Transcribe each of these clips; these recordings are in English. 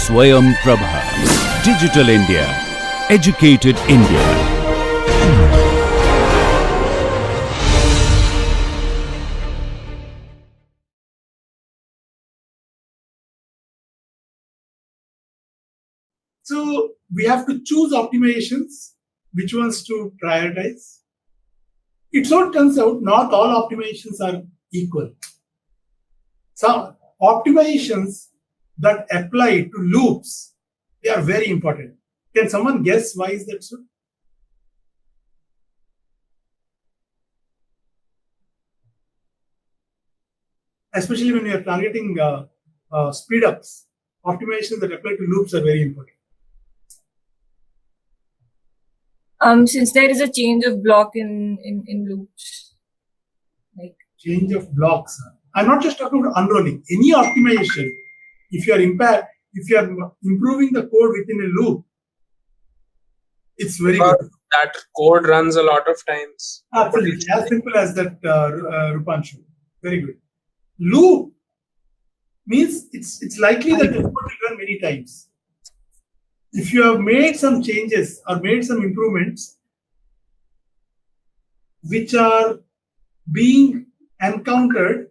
Swayam Prabha. Digital India. Educated India. So we have to choose optimizations, which ones to prioritize. It so turns out not all optimizations are equal. Some optimizations that apply to loops, they are very important. Can someone guess why is that so? Especially when you are targeting speed ups, optimizations that apply to loops are very important. Since there is a change of block in loops, like change of blocks. I'm not just talking about unrolling. Any optimization, if you are improving the code within a loop, it's very good. That code runs a lot of times. Absolutely, as simple as that, Rupanshu. Very good. Loop means it's likely that the code will run many times. If you have made some changes or made some improvements which are being encountered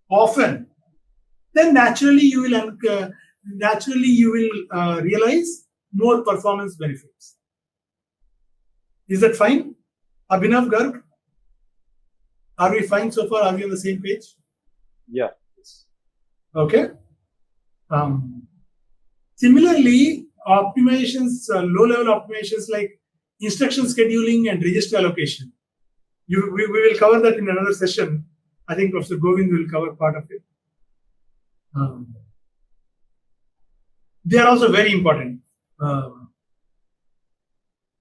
often, then naturally you will realize more performance benefits. Is that fine? Abhinav Garg? Are we fine so far? Are we on the same page? Yeah. Okay. Similarly, optimizations, low-level optimizations like instruction scheduling and register allocation. We will cover that in another session. I think Professor Govind will cover part of it. They are also very important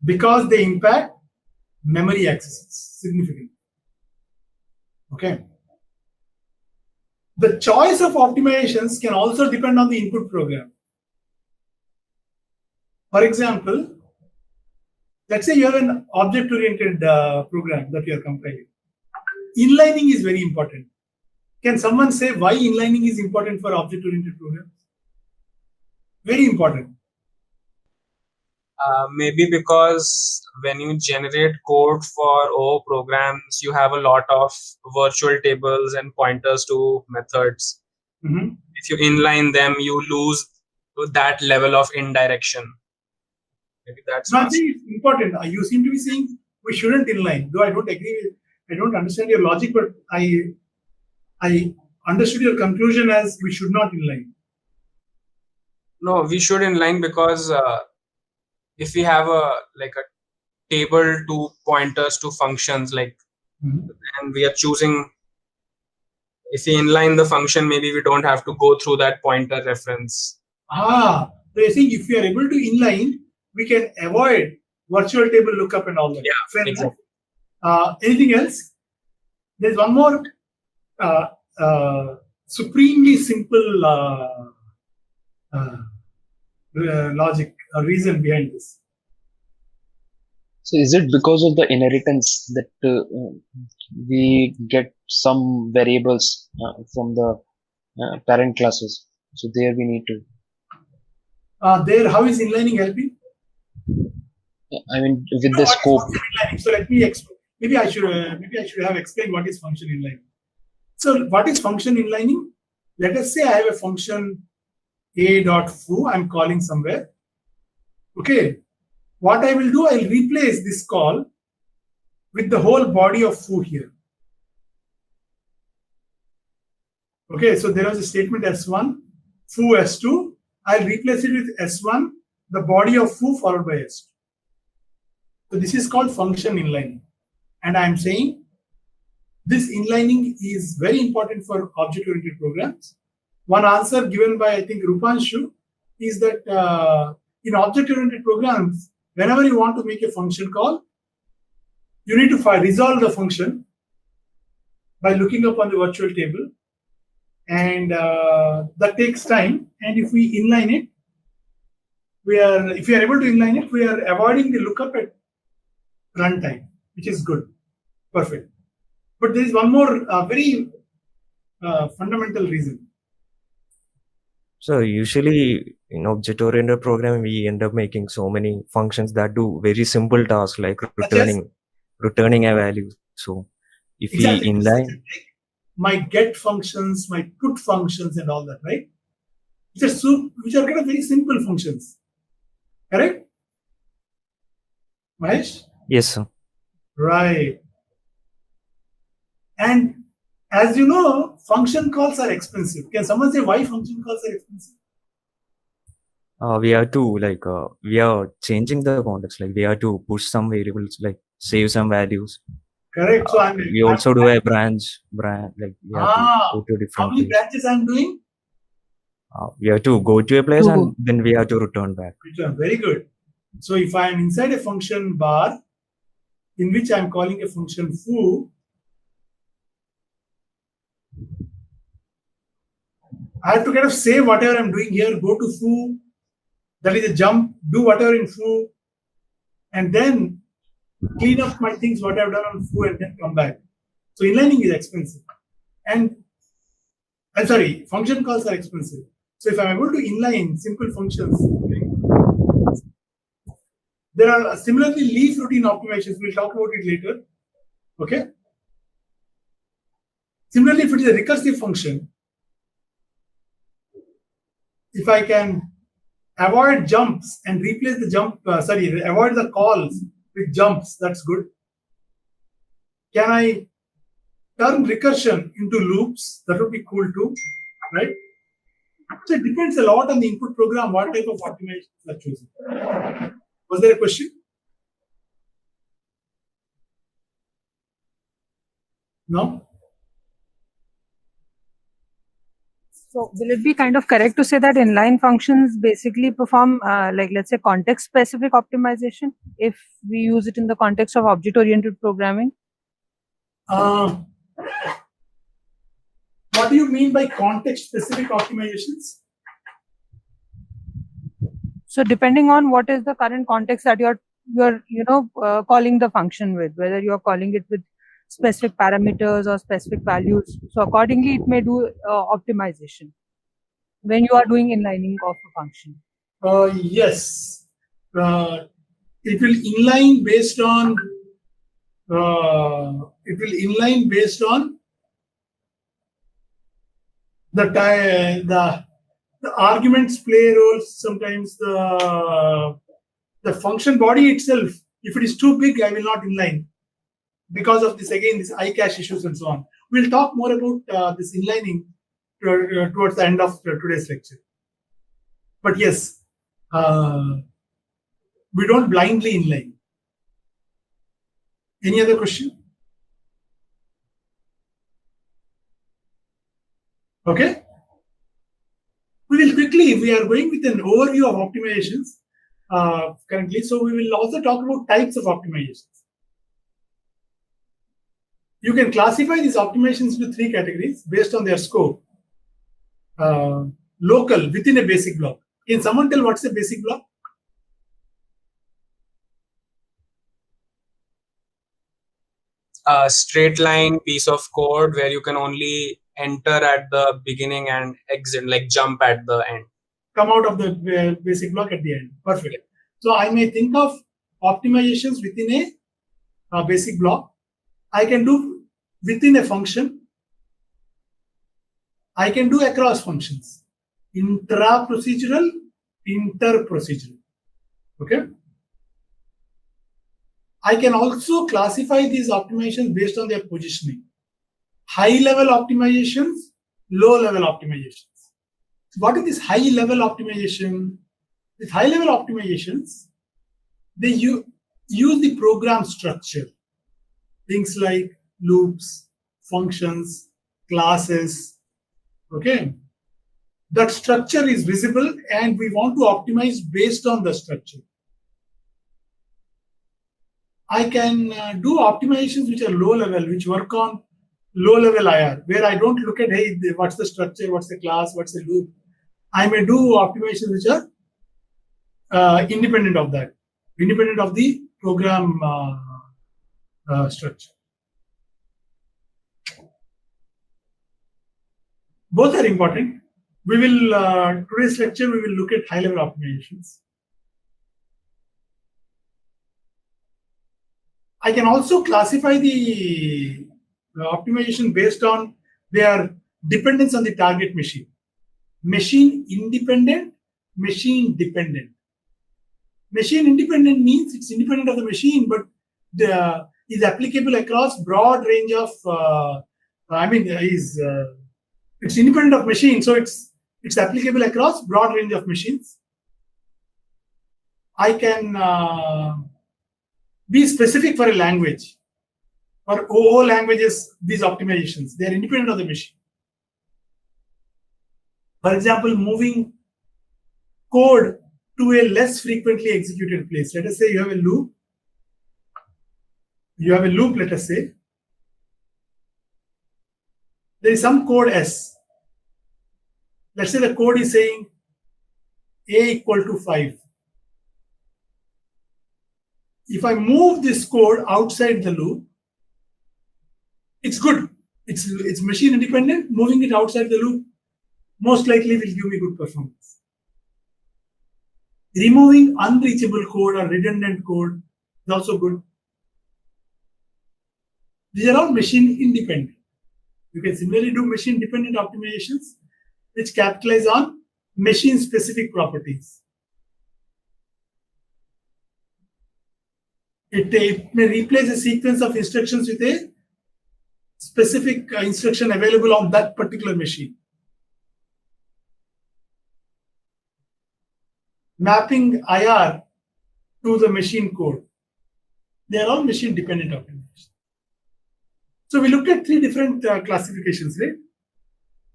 because they impact memory accesses significantly. Okay. The choice of optimizations can also depend on the input program. For example, let's say you have an object-oriented program that you are compiling. Inlining is very important. Can someone say why inlining is important for object-oriented programs? Very important. Maybe because when you generate code for O programs, you have a lot of virtual tables and pointers to methods. Mm-hmm. If you inline them, you lose that level of indirection. Maybe that's I think it's important. You seem to be saying we shouldn't inline, though I don't agree. I don't understand your logic, but I understood your conclusion as we should not inline. No, we should inline because if we have a table to pointers to functions, and we are choosing, if we inline the function, maybe we don't have to go through that pointer reference. So you're saying if we are able to inline, we can avoid virtual table lookup and all that. Yeah, exactly. Anything else? There's one more supremely simple logic or reason behind this. So is it because of the inheritance that we get some variables from the parent classes? So there we need to. How is inlining helping? I mean, with the scope. So let me explain. Maybe I should have explained what is function inlining. So what is function inlining? Let us say I have a function a.foo. I'm calling somewhere. Okay. What I will do, I'll replace this call with the whole body of foo here. Okay. So there was a statement S1, foo S2. I'll replace it with S1, the body of foo followed by S2. So this is called function inlining. And I'm saying this inlining is very important for object-oriented programs. One answer given by, I think, Rupanshu is that in object-oriented programs, whenever you want to make a function call, you need to resolve the function by looking up on the virtual table. And that takes time. And if we inline it, if we are able to inline it, we are avoiding the lookup at runtime, which is good. Perfect. But there is one more very fundamental reason. So usually in object-oriented programming, we end up making so many functions that do very simple tasks like Such as? returning a value. So if Exactly. we inline, My get functions, my put functions, and all that, right? Which are kind of very simple functions. Correct? Mahesh? yes, sir. Right. And as you know, function calls are expensive. Can someone say why function calls are expensive? We have to we are changing the context. Like we have to push some variables, like save some values. Correct. So We also do a branch. Like we have to go to a how different many place. branches I'm doing? We have to go to a place and then we have to return back. Return. Very good. So if I am inside a function bar, in which I am calling a function foo, I have to kind of say whatever I'm doing here, go to foo, that is a jump, do whatever in foo, and then clean up my things, what I've done on foo, and then come back. So inlining is expensive. And I'm sorry, function calls are expensive. So if I'm able to inline simple functions, there are similarly leaf routine optimizations. We'll talk about it later. Okay. Similarly, if it is a recursive function, if I can avoid jumps and replace the avoid the calls with jumps, that's good. Can I turn recursion into loops? That would be cool too, right? So it depends a lot on the input program, what type of optimization you are choosing. Was there a question? No? So will it be kind of correct to say that inline functions basically perform let's say context specific optimization if we use it in the context of object oriented programming? What do you mean by context specific optimizations? So depending on what is the current context that you're calling the function with, whether you're calling it with specific parameters or specific values, so accordingly it may do optimization when you are doing inlining of a function. Yes, it will inline based on the arguments play roles. Sometimes the function body itself, if it is too big, I will not inline because of this iCache issues and so on. We'll talk more about this inlining towards the end of today's lecture. But yes, we don't blindly inline. Any other question? Okay. We are going with an overview of optimizations currently. So we will also talk about types of optimizations. You can classify these optimizations into 3 categories based on their scope. Local, within a basic block. Can someone tell what's a basic block? A straight line piece of code where you can only enter at the beginning and exit, like jump at the end. Come out of the basic block at the end. Perfect. So I may think of optimizations within a basic block. I can do within a function. I can do across functions. Intra-procedural, inter-procedural. Okay. I can also classify these optimizations based on their positioning. High-level optimizations, low-level optimizations. What is this high-level optimization? With high-level optimizations, they use the program structure. Things like loops, functions, classes. Okay. That structure is visible and we want to optimize based on the structure. I can do optimizations which are low-level, which work on low-level IR, where I don't look at, hey, what's the structure, what's the class, what's the loop. I may do optimizations which are independent of that, independent of the program structure. Both are important. We will, today's lecture, we will look at high-level optimizations. I can also classify the optimization based on their dependence on the target machine. Machine independent, machine dependent. Machine independent means it's independent of the machine, but is applicable across broad range of. It's independent of machine, so it's applicable across broad range of machines. I can be specific for a language. For all languages, these optimizations, they are independent of the machine. For example, moving code to a less frequently executed place. Let us say you have a loop. Let us say. There is some code S. Let's say the code is saying A equal to 5. If I move this code outside the loop, it's good. It's machine independent. Moving it outside the loop most likely will give me good performance. Removing unreachable code or redundant code is also good. These are all machine independent. You can similarly do machine dependent optimizations which capitalize on machine specific properties. It may replace a sequence of instructions with a specific instruction available on that particular machine. Mapping IR to the machine code. They are all machine dependent optimizations. So we looked at 3 different classifications, right?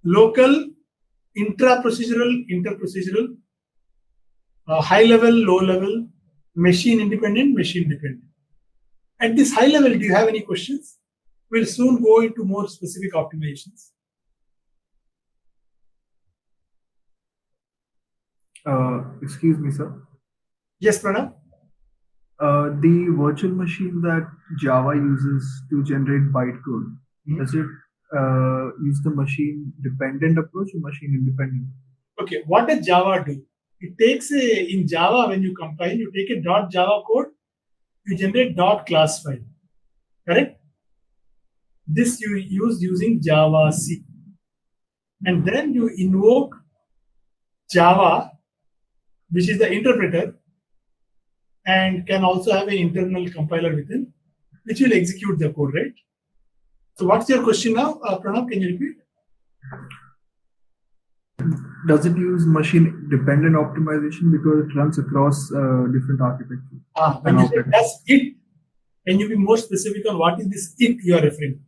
Local, intra-procedural, inter-procedural, high level, low level, machine independent, machine dependent. At this high level, do you have any questions? We'll soon go into more specific optimizations. Excuse me, sir. Yes, Pranav? The virtual machine that Java uses to generate bytecode, does it use the machine dependent approach or machine independent? Okay, what does Java do? It takes in Java, when you compile, you take a .java code, you generate .class file, correct? This you use using Java C. And then you invoke Java, which is the interpreter, and can also have an internal compiler within, which will execute the code, right? So what's your question now, Pranav? Can you repeat? Does it use machine dependent optimization because it runs across different architectures? When you say does it, can you be more specific on what is this it you are referring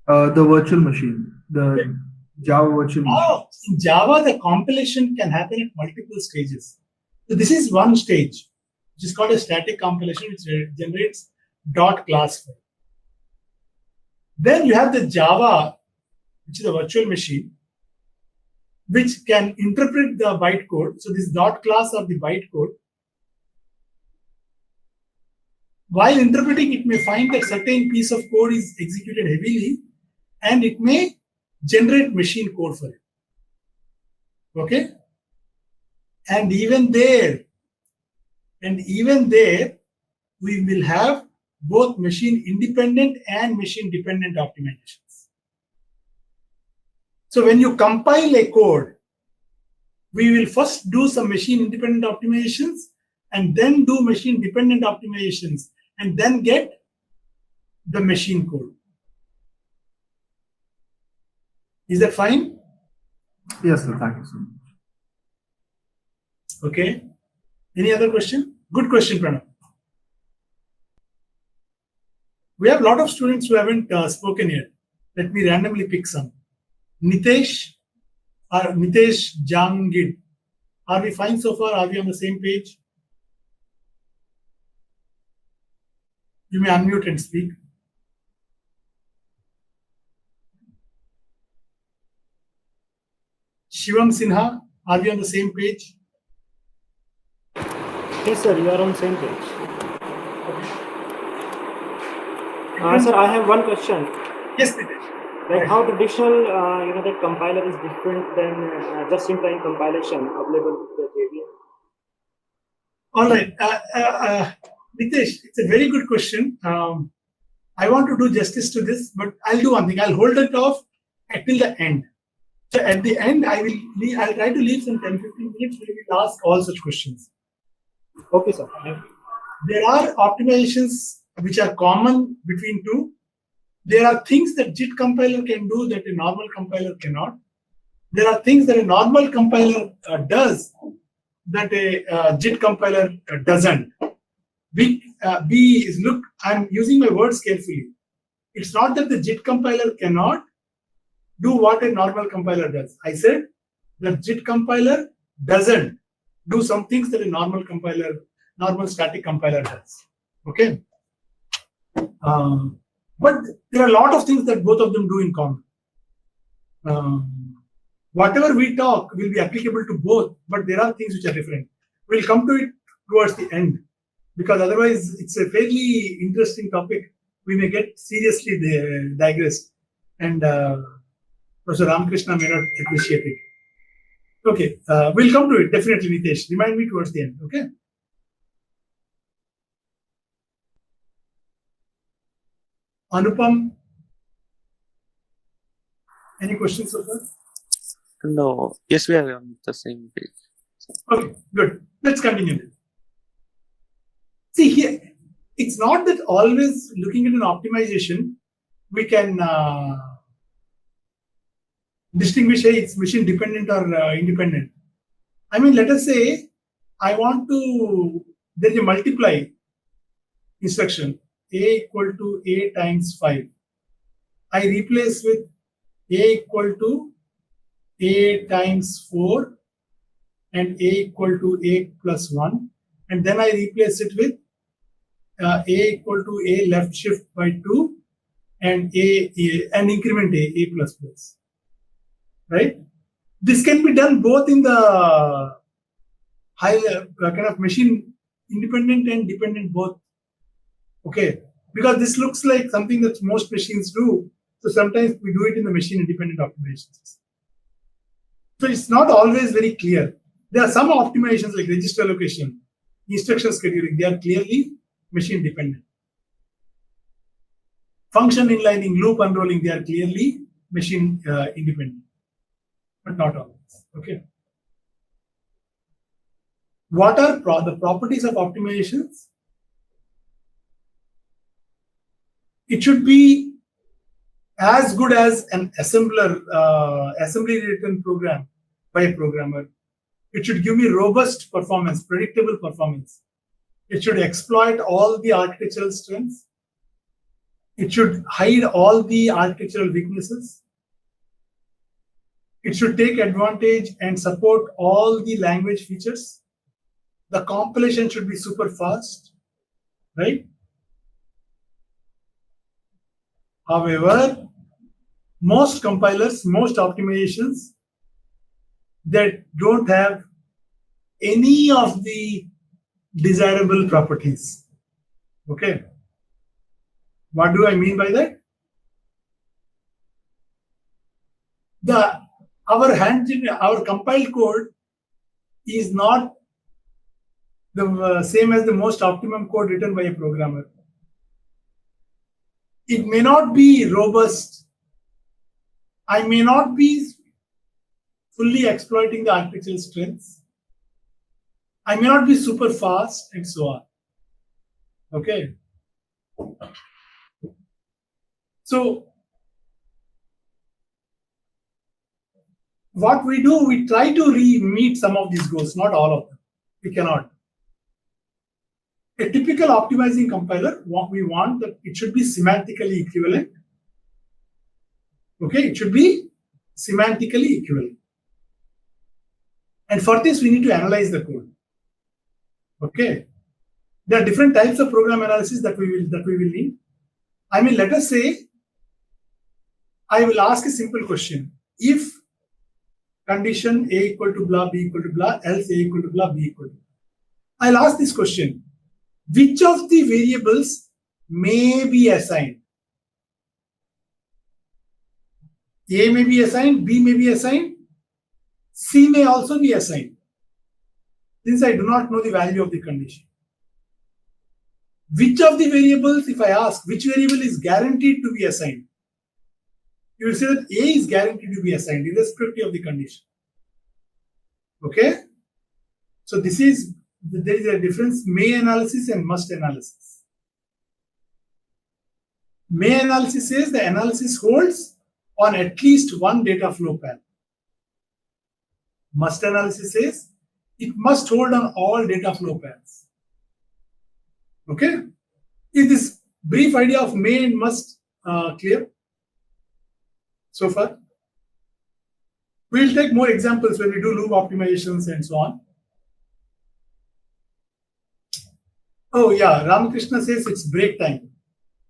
to? The virtual machine, the Java virtual machine. In Java, the compilation can happen at multiple stages. So this is one stage, which is called a static compilation, which generates .class file. Then you have the Java, which is a virtual machine, which can interpret the bytecode. So this .class or the bytecode. While interpreting, it may find that certain piece of code is executed heavily, and it may generate machine code for it. Okay? And even there, we will have both machine independent and machine dependent optimizations. So when you compile a code, we will first do some machine independent optimizations and then do machine dependent optimizations and then get the machine code. Is that fine? Yes, sir. Thank you so much. Okay. Any other question? Good question, Pranav. We have a lot of students who haven't spoken yet. Let me randomly pick some. Nitesh Jangid. Are we fine so far? Are we on the same page? You may unmute and speak. Shivam Sinha, are we on the same page? Yes, sir, you are on same page. Sir, I have one question. Yes, Nitesh. Like how traditional, that compiler is different than just-in-time compilation available with the JVM. All right, Nitesh, it's a very good question. I want to do justice to this, but I'll do one thing. I'll hold it off until the end. So at the end, I'll try to leave some 10-15 minutes where we'll ask all such questions. Okay, sir. There are optimizations which are common between two. There are things that JIT compiler can do that a normal compiler cannot. There are things that a normal compiler does that a JIT compiler doesn't. Look, I'm using my words carefully. It's not that the JIT compiler cannot do what a normal compiler does. I said the JIT compiler doesn't do some things that a normal static compiler does. Okay. But there are a lot of things that both of them do in common. Whatever we talk will be applicable to both, but there are things which are different. We'll come to it towards the end, because otherwise it's a fairly interesting topic. We may get seriously digressed, and Professor Ramakrishna may not appreciate it. Okay, we'll come to it definitely, Nitesh. Remind me towards the end, okay? Anupam, any questions so far? No. Yes, we are on the same page. Okay, good. Let's continue. See here, it's not that always looking at an optimization, we can distinguish it's machine dependent or independent. I mean, let us say there is a multiply instruction, a equal to a times 5. I replace with a equal to a times 4 and a equal to a plus 1, and then I replace it with a equal to a left shift by 2 and an increment a plus plus. Right? This can be done both in the high kind of machine independent and dependent both. Okay, because this looks like something that most machines do. So sometimes we do it in the machine independent optimizations. So it's not always very clear. There are some optimizations like register allocation, instruction scheduling, they are clearly machine dependent. Function inlining, loop unrolling, they are clearly machine independent, but not always. Okay. What are the properties of optimizations? It should be as good as an assembly written program by a programmer. It should give me robust performance, predictable performance. It should exploit all the architectural strengths. It should hide all the architectural weaknesses. It should take advantage and support all the language features. The compilation should be super fast, right? However, most compilers, most optimizations that don't have any of the desirable properties. Okay. What do I mean by that? Our compiled code is not the same as the most optimum code written by a programmer. It may not be robust. I may not be fully exploiting the architectural strengths. I may not be super fast and so on. Okay. So what we do, we try to meet some of these goals, not all of them. We cannot. A typical optimizing compiler, we want that it should be semantically equivalent. Okay, it should be semantically equivalent. And for this, we need to analyze the code. Okay. There are different types of program analysis that we will need. I mean, let us say, I will ask a simple question. If condition A equal to blah, B equal to blah, else A equal to blah, B equal to blah. I'll ask this question. Which of the variables may be assigned? A may be assigned, B may be assigned, C may also be assigned, since I do not know the value of the condition. Which of the variables, if I ask, which variable is guaranteed to be assigned? You will say that A is guaranteed to be assigned irrespective of the condition. Okay? So there is a difference, may analysis and must analysis. May analysis says the analysis holds on at least one data flow path. Must analysis says it must hold on all data flow paths. Okay? Is this brief idea of may and must clear so far? We'll take more examples when we do loop optimizations and so on. Oh yeah, Ramakrishna says it's break time.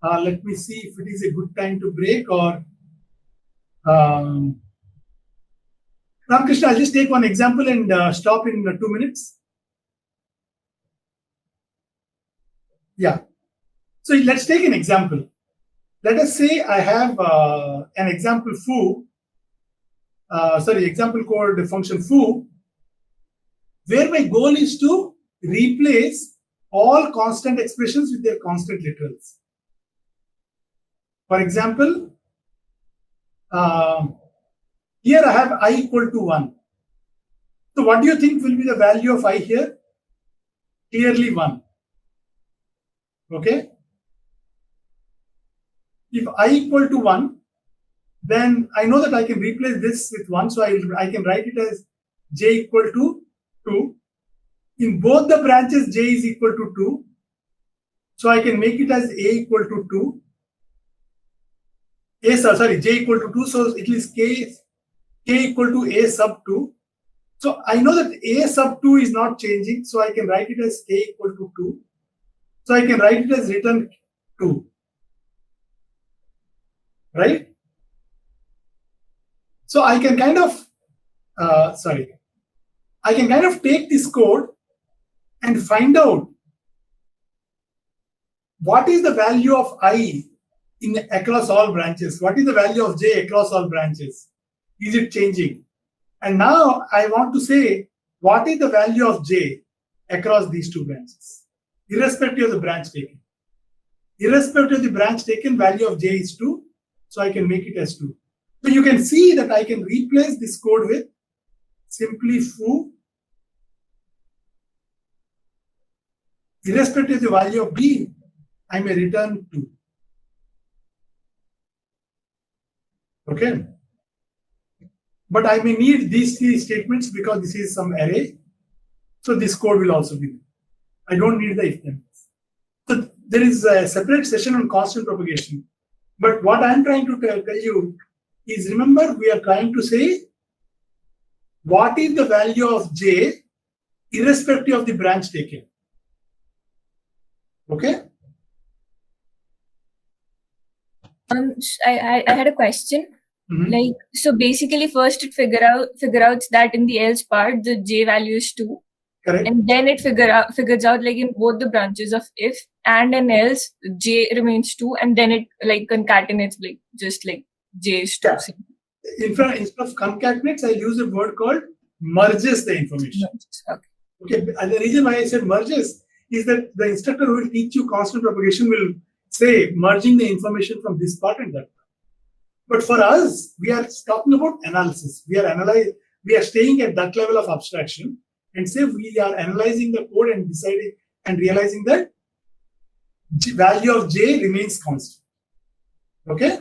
Let me see if it is a good time to break or Ramakrishna, I'll just take one example and stop in 2 minutes. Yeah. So let's take an example. Let us say I have an example example called the function foo, where my goal is to replace all constant expressions with their constant literals. For example, here I have I equal to 1. So what do you think will be the value of I here? Clearly 1. Okay? If I equal to 1, then I know that I can replace this with 1. So I can write it as j equal to 2. In both the branches, j is equal to 2. So I can make it as a equal to 2. J equal to 2. So it is k equal to a sub 2. So I know that a sub 2 is not changing. So I can write it as k equal to 2. So I can write it as return 2. Right? So I can kind of, take this code and find out what is the value of I across all branches. What is the value of j across all branches? Is it changing? And now I want to say, what is the value of j across these two branches, irrespective of the branch taken? Irrespective of the branch taken, value of j is 2. So I can make it as 2. So you can see that I can replace this code with simply foo. Irrespective of the value of b, I may return 2. Okay. But I may need these three statements because this is some array. So this code will also be there. I don't need the if then. So there is a separate session on constant propagation. But what I'm trying to tell you is, remember, we are trying to say what is the value of j irrespective of the branch taken. Okay? I had a question. Mm-hmm. Like, so basically first it figure out that in the else part the j value is 2. Correct. And then it figures out like in both the branches of if and an else j remains 2, and then it like concatenates like just like j is 2. Yeah. Instead of concatenates, I use a word called merges the information. Okay. And the reason why I said merges is that the instructor who will teach you constant propagation will say merging the information from this part and that part. But for us, we are talking about analysis. We are staying at that level of abstraction and say we are analyzing the code and deciding and realizing that value of j remains constant. Okay?